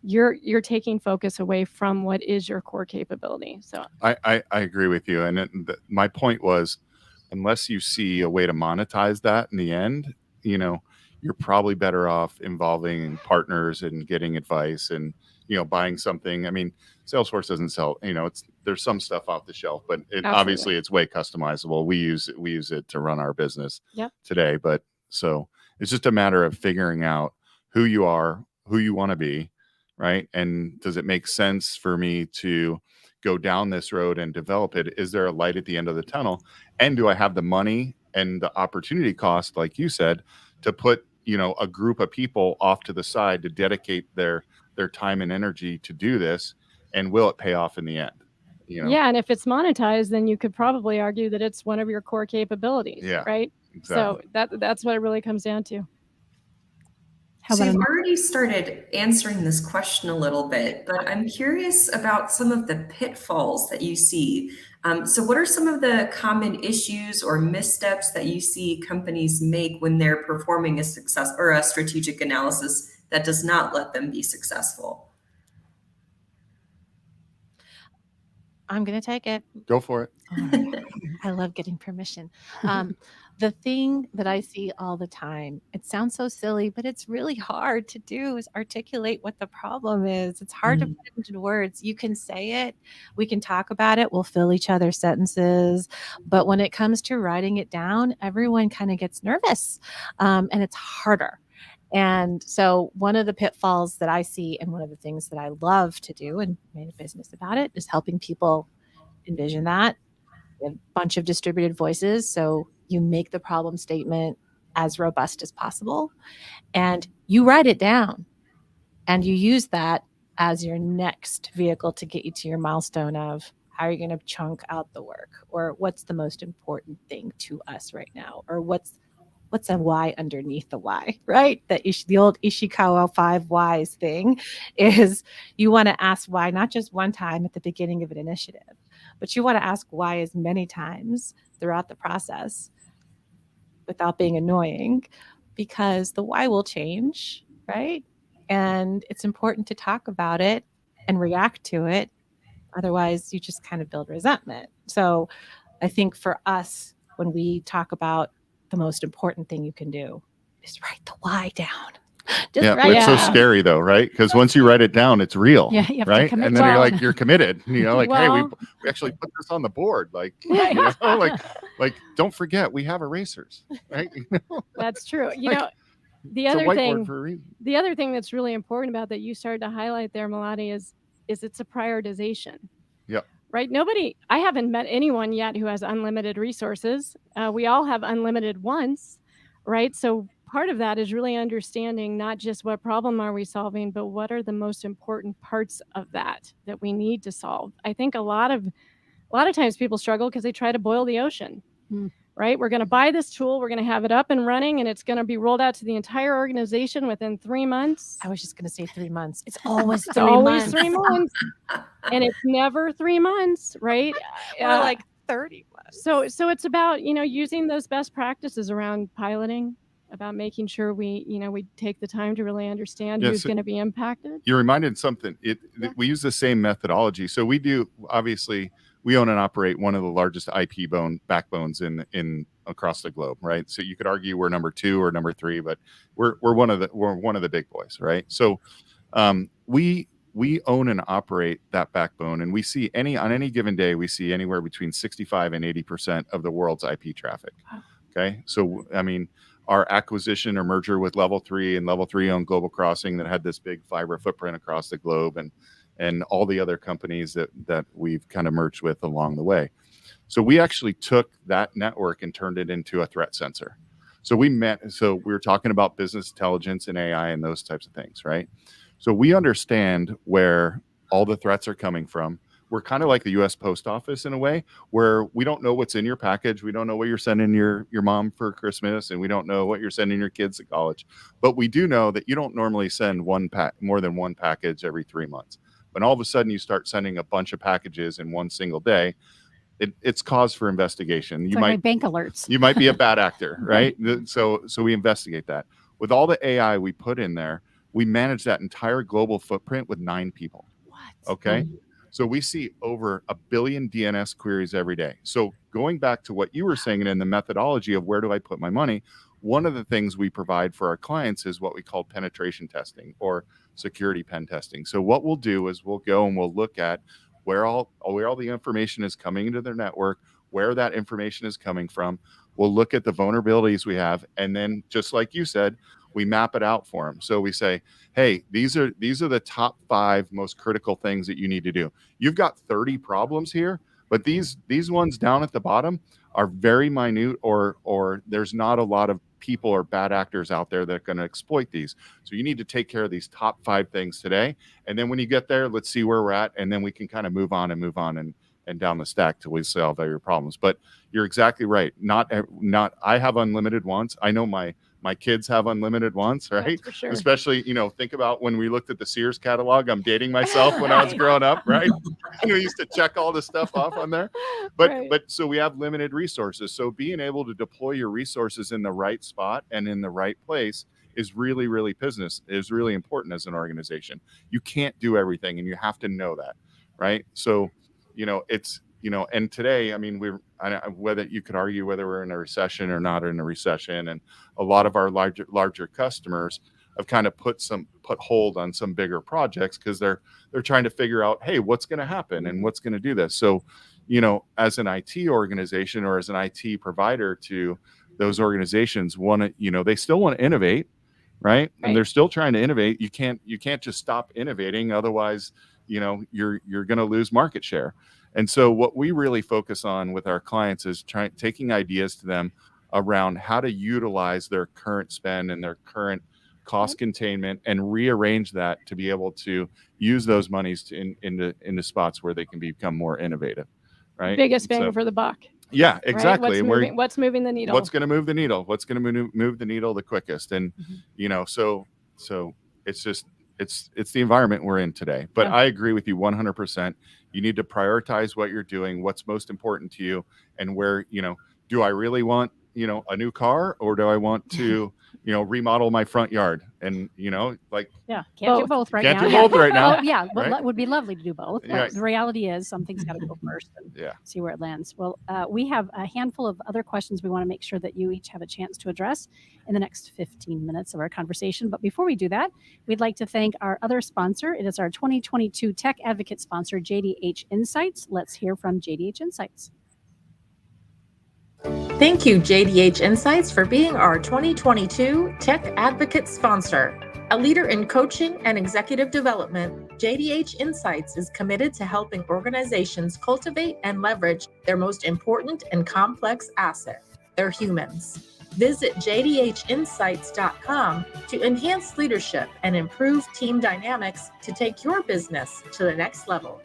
you're taking focus away from what is your core capability. So I agree with you. And my point was, unless you see a way to monetize that in the end, you're probably better off involving partners and getting advice and, buying something. I mean, Salesforce doesn't sell, there's some stuff off the shelf, but obviously it's way customizable. We use it to run our business today. But so it's just a matter of figuring out who you are, who you want to be, right? And does it make sense for me to go down this road and develop it? Is there a light at the end of the tunnel? And do I have the money and the opportunity cost, like you said, to put, a group of people off to the side to dedicate their time and energy to do this? And will it pay off in the end? Yeah. And if it's monetized, then you could probably argue that it's one of your core capabilities. Yeah, right. Exactly. So that's what it really comes down to. So you've already started answering this question a little bit, but I'm curious about some of the pitfalls that you see. So what are some of the common issues or missteps that you see companies make when they're performing a success or a strategic analysis that does not let them be successful? I'm going to take it. Go for it. I love getting permission. The thing that I see all the time, it sounds so silly, but it's really hard to do, is articulate what the problem is. It's hard to put it into words. You can say it, we can talk about it, we'll fill each other's sentences. But when it comes to writing it down, everyone kind of gets nervous, and it's harder. And so one of the pitfalls that I see, and one of the things that I love to do and made a business about it, is helping people envision that. A bunch of distributed voices. So you make the problem statement as robust as possible and you write it down and you use that as your next vehicle to get you to your milestone of how are you going to chunk out the work, or what's the most important thing to us right now, or what's a why underneath the why, right? The old Ishikawa 5 whys thing is you want to ask why, not just one time at the beginning of an initiative, but you want to ask why as many times throughout the process without being annoying, because the why will change, right? And it's important to talk about it and react to it. Otherwise, you just kind of build resentment. So I think for us, when we talk about the most important thing you can do is write the why down. It's so scary though, right? Because once you write it down, it's real, right? And then you're committed. Hey, we actually put this on the board. Don't forget we have erasers, right? That's true. The other thing that's really important about that you started to highlight there, Melati, is it's a prioritization. Yeah. Right? I haven't met anyone yet who has unlimited resources. We all have unlimited wants, right? So part of that is really understanding not just what problem are we solving, but what are the most important parts of that we need to solve. I think a lot of times people struggle because they try to boil the ocean, right? We're going to buy this tool, we're going to have it up and running, and it's going to be rolled out to the entire organization within 3 months. I was just going to say 3 months. It's always 3 always months. 3 months. And it's never 3 months, right? Or like 30 months. So it's about, using those best practices around piloting, about making sure we take the time to really understand who's going to be impacted. You reminded something. We use the same methodology. So we own and operate one of the largest IP backbones in across the globe, right? So you could argue we're number 2 or number 3, but we're one of the big boys, right? So we own and operate that backbone, and we see on any given day we see anywhere between 65 and 80% of the world's IP traffic. Okay, so I mean, our acquisition or merger with Level 3 and Level 3 owned Global Crossing that had this big fiber footprint across the globe, and all the other companies that we've kind of merged with along the way. So we actually took that network and turned it into a threat sensor. So we were talking about business intelligence and AI and those types of things, right? So we understand where all the threats are coming from. we're kind of like the US Post Office in a way, where we don't know what's in your package. We don't know what you're sending your mom for Christmas, and we don't know what you're sending your kids to college. But we do know that you don't normally send more than one package every 3 months. When all of a sudden you start sending a bunch of packages in one single day, it's cause for investigation. It's like bank alerts. You might be a bad actor, right? So we investigate that. With all the AI we put in there, we manage that entire global footprint with 9 people. What? Okay. So we see over 1 billion DNS queries every day. So going back to what you were saying and in the methodology of where do I put my money, one of the things we provide for our clients is what we call penetration testing or security pen testing. So what we'll do is we'll go and we'll look at where all the information is coming into their network, where that information is coming from. We'll look at the vulnerabilities we have, and then just like you said, we map it out for them. So we say, hey, these are the top 5 most critical things that you need to do. You've got 30 problems here, but these ones down at the bottom are very minute, or there's not a lot of people or bad actors out there that are going to exploit these. So you need to take care of these top 5 things today. And then when you get there, let's see where we're at. And then we can kind of move on and down the stack till we solve all your problems. But you're exactly right. Not I have unlimited wants. I know my kids have unlimited wants, right? That's for sure. Especially, think about when we looked at the Sears catalog. I'm dating myself when I was growing up, right? And we used to check all the stuff off on there. But so we have limited resources. So being able to deploy your resources in the right spot and in the right place is really, really really important as an organization. You can't do everything, and you have to know that, right? So, it's, and today, I mean, whether you could argue whether we're in a recession or not in a recession, and a lot of our larger customers have kind of put hold on some bigger projects because they're trying to figure out, hey, what's going to happen and what's going to do this. So, as an IT organization or as an IT provider to those organizations, they still want to innovate, right? And they're still trying to innovate. You can't just stop innovating, otherwise, you're going to lose market share. And so what we really focus on with our clients is taking ideas to them around how to utilize their current spend and their current cost containment and rearrange that to be able to use those monies into spots where they can become more innovative, right? Biggest bang for the buck. Yeah, exactly. Right? What's moving the needle? What's going to move the needle? What's going to move the needle the quickest? And, so it's just, it's the environment we're in today. But I agree with you 100%. You need to prioritize what you're doing, what's most important to you, and where, do I really want, a new car, or do I want to, remodel my front yard? And, can't do both right can't now. do both right now. It would be lovely to do both. But the reality is something's got to go first and see where it lands. Well, we have a handful of other questions we want to make sure that you each have a chance to address in the next 15 minutes of our conversation. But before we do that, we'd like to thank our other sponsor. It is our 2022 Tech Advocate sponsor, JDH Insights. Let's hear from JDH Insights. Thank you, JDH Insights, for being our 2022 Tech Advocate sponsor. A leader in coaching and executive development, JDH Insights is committed to helping organizations cultivate and leverage their most important and complex asset, their humans. Visit jdhinsights.com to enhance leadership and improve team dynamics to take your business to the next level.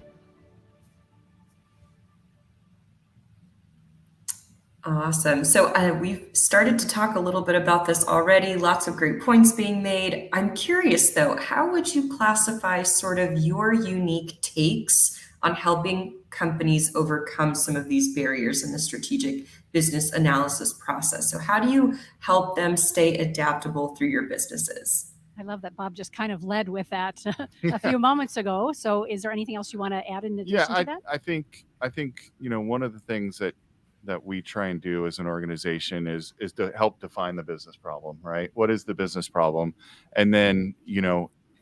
Awesome. So we've started to talk a little bit about this already. Lots of great points being made. I'm curious, though, how would you classify sort of your unique takes on helping companies overcome some of these barriers in the strategic business analysis process? So how do you help them stay adaptable through your businesses? I love that Bob just kind of led with that a few moments ago. So is there anything else you want to add in addition to that? I think one of the things that we try and do as an organization is to help define the business problem, right? What is the business problem? And then,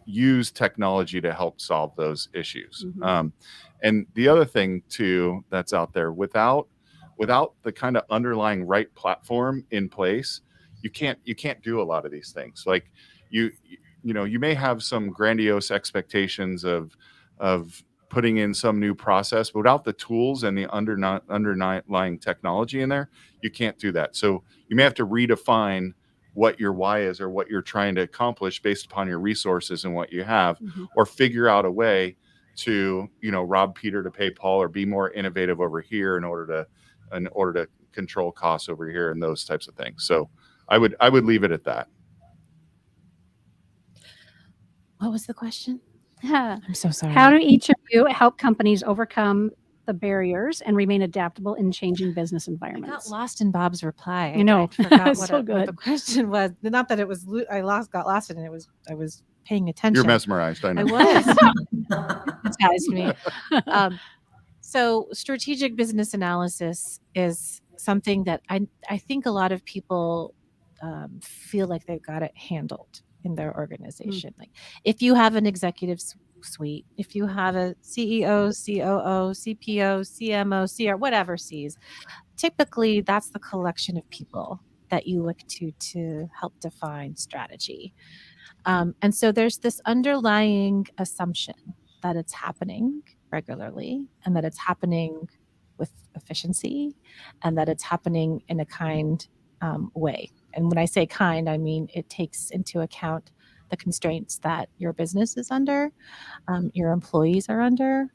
use technology to help solve those issues. Mm-hmm. And the other thing too, that's out there, without the kind of underlying right platform in place, you can't do a lot of these things. Like you may have some grandiose expectations of putting in some new process, but without the tools and the underlying technology in there, you can't do that. So you may have to redefine what your why is or what you're trying to accomplish based upon your resources and what you have, or figure out a way to, rob Peter to pay Paul, or be more innovative over here in order to control costs over here, and those types of things. So I would leave it at that. What was the question? How I'm so sorry. do each of you help companies overcome the barriers and remain adaptable in changing business I environments? got lost in Bob's reply. I know. I forgot So what good. the question was. Not that it was. Got lost in it. I was paying attention. You're mesmerized. I know. I was. Hypnotized me. So strategic business analysis is something that I think a lot of people feel like they've got it handled in their organization. Like if you have an executive suite, if you have a CEO, COO, CPO, CMO, CR, whatever C's, typically that's the collection of people that you look to help define strategy. And so there's this underlying assumption that it's happening regularly, and that it's happening with efficiency, and that it's happening in a kind way. And when I say kind, I mean it takes into account the constraints that your business is under, your employees are under,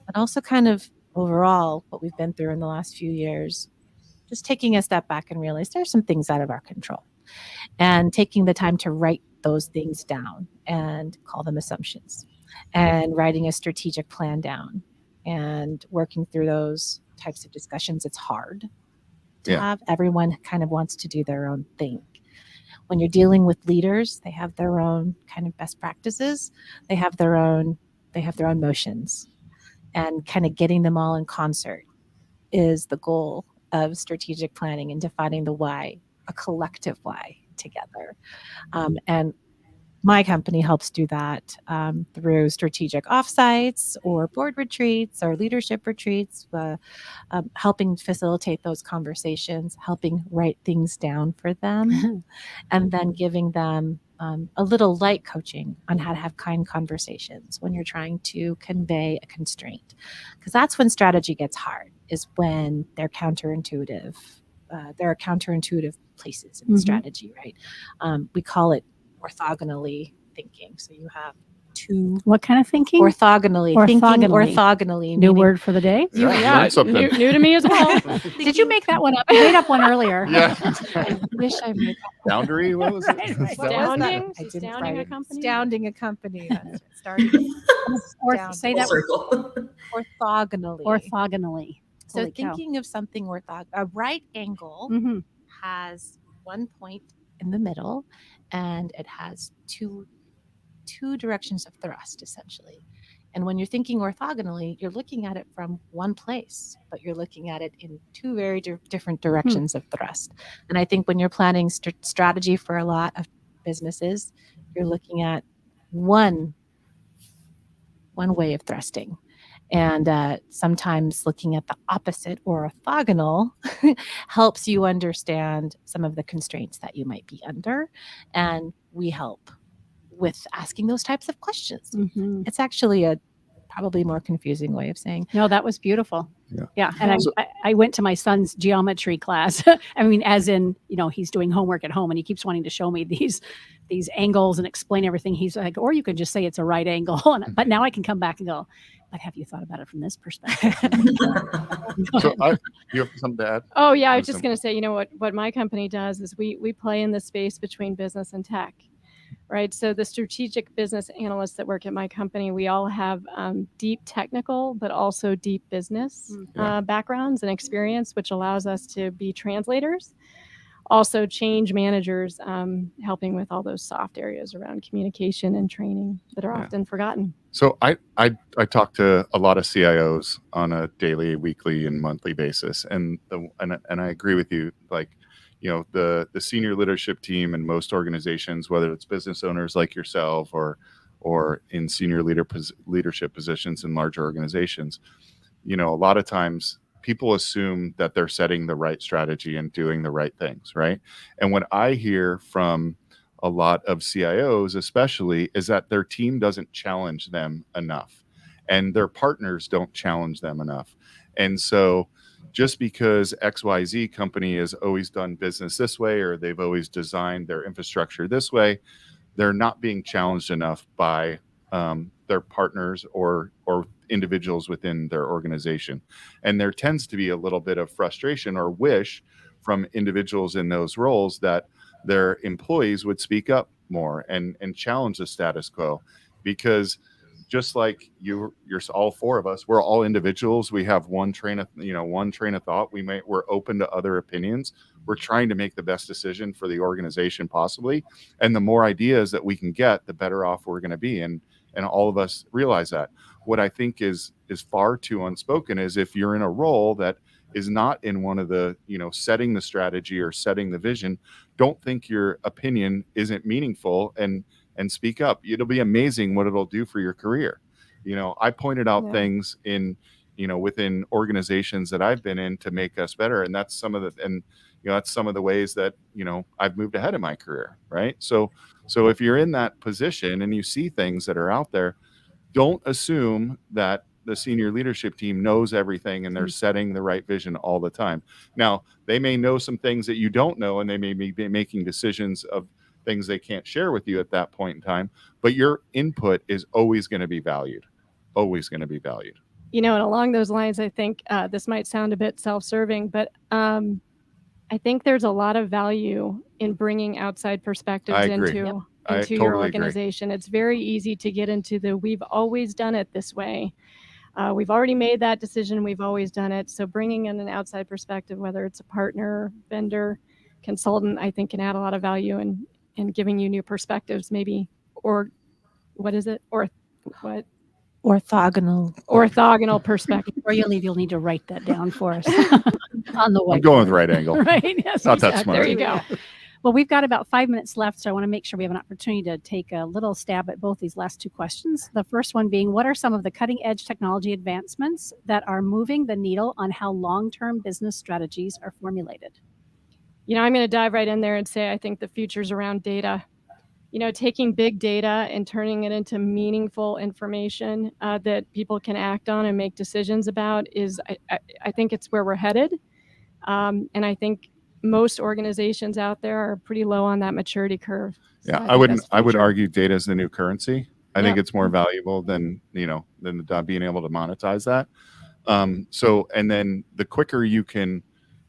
but also kind of overall what we've been through in the last few years, just taking a step back and realize there's some things out of our control, and taking the time to write those things down and call them assumptions, and writing a strategic plan down and working through those types of discussions. It's hard to have. Everyone kind of wants to do their own thing. When you're dealing with leaders, they have their own kind of best practices. They have their own motions, and kind of getting them all in concert is the goal of strategic planning and defining the why, a collective why together. And my company helps do that through strategic offsites or board retreats or leadership retreats, helping facilitate those conversations, helping write things down for them, and then giving them a little light coaching on how to have kind conversations when you're trying to convey a constraint. Because that's when strategy gets hard, is when they're counterintuitive. There are counterintuitive places in strategy, right? We call it orthogonally thinking. So you have two. What kind of thinking? Orthogonally. Thinking orthogonally. New word for the day? Yeah, new to me as well. Did you make that one up? I made up one earlier. Yeah. I wish I made that. Boundary? What was it? Astounding? I didn't Astounding write a it. company? Astounding a company. That's it. Starting Or say that orthogonally. orthogonally. So Holy cow. thinking of something a right angle Mhm. has one point in the middle, and it has two directions of thrust, essentially. And when you're thinking orthogonally, you're looking at it from one place, but you're looking at it in two very different directions of thrust. And I think when you're planning strategy for a lot of businesses, you're looking at one way of thrusting. And sometimes looking at the opposite or orthogonal helps you understand some of the constraints that you might be under. And we help with asking those types of questions. Mhm. It's actually a probably more confusing way of saying. No, that was beautiful. Yeah. And I went to my son's geometry class. I mean, as in, he's doing homework at home and he keeps wanting to show me these angles and explain everything. He's like, or you could just say it's a right angle. But now I can come back and go, but have you thought about it from this perspective? So you have something to add? Oh, yeah. I was just going to say, what my company does is we play in the space between business and tech. Right. So the strategic business analysts that work at my company, we all have deep technical, but also deep business backgrounds and experience, which allows us to be translators, also change managers, helping with all those soft areas around communication and training that are often forgotten. So I talk to a lot of CIOs on a daily, weekly, and monthly basis, and I agree with you. Like, the senior leadership team in most organizations, whether it's business owners like yourself or in senior leadership positions in larger organizations, a lot of times people assume that they're setting the right strategy and doing the right things, right? And what I hear from a lot of CIOs especially is that their team doesn't challenge them enough, and their partners don't challenge them enough. And so just because XYZ company has always done business this way, or they've always designed their infrastructure this way, they're not being challenged enough by their partners or individuals within their organization. And there tends to be a little bit of frustration or wish from individuals in those roles that their employees would speak up more and challenge the status quo, because just like you're all four of us, we're all individuals. We have one train of thought. We're open to other opinions. We're trying to make the best decision for the organization possibly. And the more ideas that we can get, the better off we're going to be. And all of us realize that. What I think is far too unspoken is if you're in a role that is not in one of the, setting the strategy or setting the vision, don't think your opinion isn't meaningful and speak up. It'll be amazing what it'll do for your career. I pointed out things in, within organizations that I've been in to make us better. And that's some of the ways that, I've moved ahead in my career. Right. So if you're in that position and you see things that are out there, don't assume that the senior leadership team knows everything and they're setting the right vision all the time. Now, they may know some things that you don't know, and they may be making decisions of things they can't share with you at that point in time, but your input is always going to be valued. Always going to be valued. And along those lines, I think this might sound a bit self-serving, but I think there's a lot of value in bringing outside perspectives into your organization. It's very easy to get into we've always done it this way. We've already made that decision. We've always done it. So bringing in an outside perspective, whether it's a partner, vendor, consultant, I think can add a lot of value in giving you new perspectives, maybe, or what is it? Or what? Orthogonal perspective. Before you leave, you'll need to write that down for us on the whiteboard. I'm going with right angle. Right. Yes, not that smart. There you go. Well, we've got about 5 minutes left, so I want to make sure we have an opportunity to take a little stab at both these last two questions. The first one being, what are some of the cutting-edge technology advancements that are moving the needle on how long-term business strategies are formulated? I'm going to dive right in there and say I think the future's around data. Taking big data and turning it into meaningful information that people can act on and make decisions about I think it's where we're headed. And I think most organizations out there are pretty low on that maturity curve. So I would argue data is the new currency. I think it's more valuable than being able to monetize that. And then the quicker you can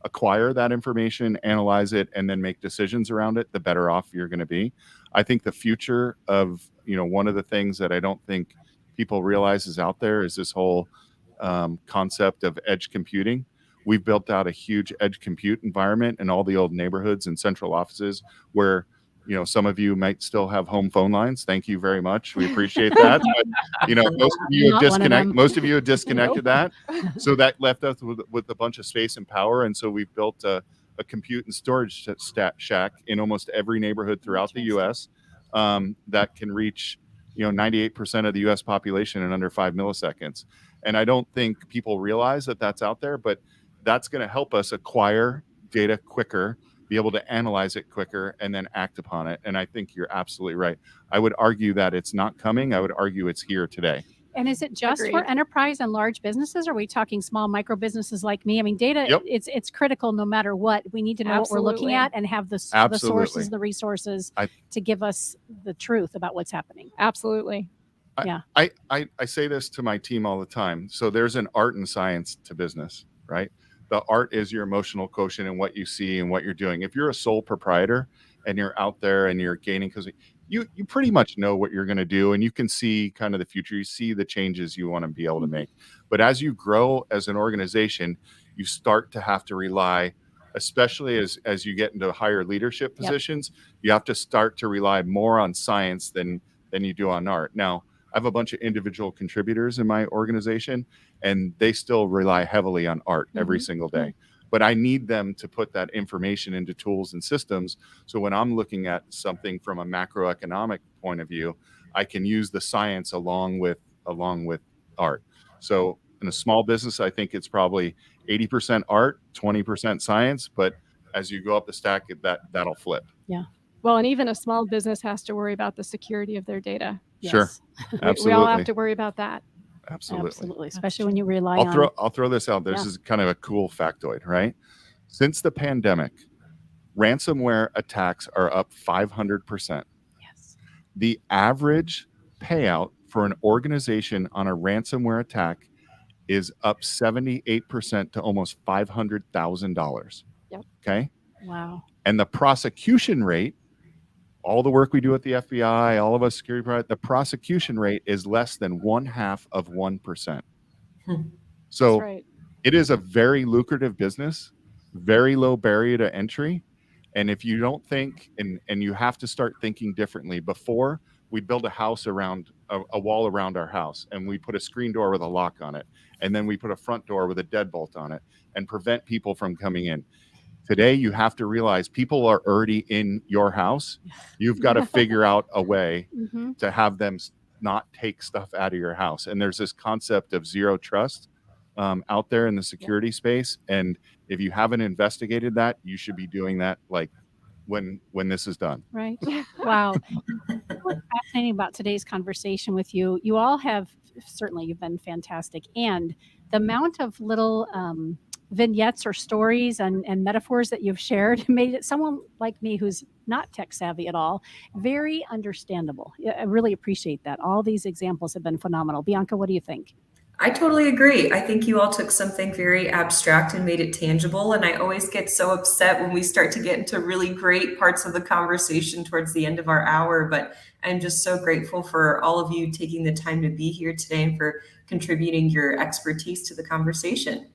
acquire that information, analyze it, and then make decisions around it, the better off you're going to be. I think the future of, one of the things that I don't think people realize is out there is this whole concept of edge computing. We've built out a huge edge compute environment in all the old neighborhoods and central offices where, some of you might still have home phone lines. Thank you very much. We appreciate that. But, most of you have disconnected that. So that left us with a bunch of space and power. And so we've built a compute and storage shack in almost every neighborhood throughout the U.S. That can reach, 98% of the U.S. population in under 5 milliseconds. And I don't think people realize that that's out there, but that's going to help us acquire data quicker, be able to analyze it quicker, and then act upon it. And I think you're absolutely right. I would argue that it's not coming. I would argue it's here today. And is it just for enterprise and large businesses? Or are we talking small micro businesses like me? I mean, data, it's critical no matter what. We need to know what we're looking at and have the sources, the resources to give us the truth about what's happening. Absolutely. I say this to my team all the time. So there's an art and science to business, right? The art is your emotional quotient and what you see and what you're doing. If you're a sole proprietor and you're out there and you're gaining, because you pretty much know what you're going to do and you can see kind of the future. You see the changes you want to be able to make. But as you grow as an organization, you start to have to rely, especially as you get into higher leadership positions, you have to start to rely more on science than you do on art. Now, I have a bunch of individual contributors in my organization, and they still rely heavily on art every single day. But I need them to put that information into tools and systems. So when I'm looking at something from a macroeconomic point of view, I can use the science along with art. So in a small business, I think it's probably 80% art, 20% science. But as you go up the stack, that'll flip. Yeah. Well, and even a small business has to worry about the security of their data. Sure. Absolutely. We all have to worry about that. Absolutely. Especially when you rely I'll throw this out. This is kind of a cool factoid, right? Since the pandemic, ransomware attacks are up 500%. Yes. The average payout for an organization on a ransomware attack is up 78% to almost $500,000. Yep. Okay. Wow. And the prosecution rate, all the work we do at the FBI, all of us security providers, the prosecution rate is less than 0.5%. So That's right. it is a very lucrative business, very low barrier to entry. And if you don't think, and you have to start thinking differently. Before, we build a house around a wall around our house, and we put a screen door with a lock on it. And then we put a front door with a deadbolt on it and prevent people from coming in. Today, you have to realize people are already in your house. You've got to figure out a way to have them not take stuff out of your house. And there's this concept of zero trust out there in the security space. And if you haven't investigated that, you should be doing that like when this is done. Right. Wow. What's fascinating about today's conversation with you, you all have, certainly you've been fantastic. And the amount of little vignettes or stories and metaphors that you've shared made it, someone like me who's not tech savvy at all, very understandable. I really appreciate that. All these examples have been phenomenal. Bianca, what do you think? I totally agree. I think you all took something very abstract and made it tangible. And I always get so upset when we start to get into really great parts of the conversation towards the end of our hour. But I'm just so grateful for all of you taking the time to be here today and for contributing your expertise to the conversation.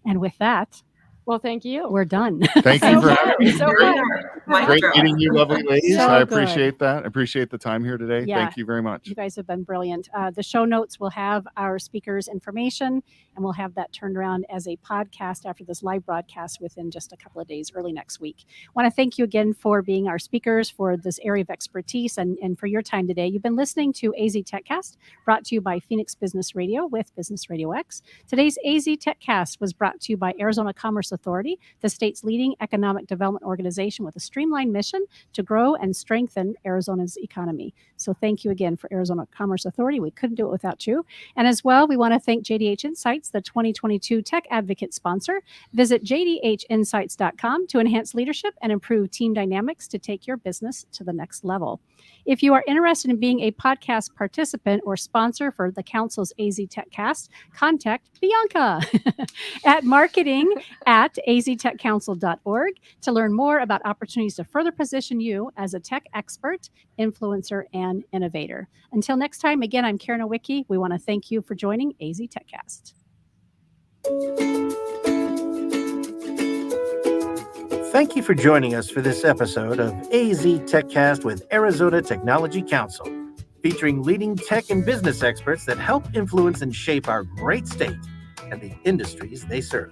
And with that, Well, thank you. we're done. Thank you for having me. So Here we are. Mic Great drop. meeting you, lovely ladies. So I good. appreciate that. I appreciate the time here today. Yeah. Thank you very much. You guys have been brilliant. The show notes will have our speakers' information, and we'll have that turned around as a podcast after this live broadcast within just a couple of days, early next week. I want to thank you again for being our speakers for this area of expertise and for your time today. You've been listening to AZ TechCast, brought to you by Phoenix Business Radio with Business Radio X. Today's AZ TechCast was brought to you by Arizona Commerce Authority, the state's leading economic development organization with a streamlined mission to grow and strengthen Arizona's economy. So thank you again for Arizona Commerce Authority. We couldn't do it without you. And as well, we want to thank JDH Insights, the 2022 Tech Advocate sponsor. Visit jdhinsights.com to enhance leadership and improve team dynamics to take your business to the next level. If you are interested in being a podcast participant or sponsor for the Council's AZ TechCast, contact Bianca at marketing@aztechcouncil.org to learn more about opportunities to further position you as a tech expert, influencer, and innovator. Until next time, again, I'm Karen Nowicki. We want to thank you for joining AZ TechCast. Thank you for joining us for this episode of AZ TechCast with Arizona Technology Council, featuring leading tech and business experts that help influence and shape our great state and the industries they serve.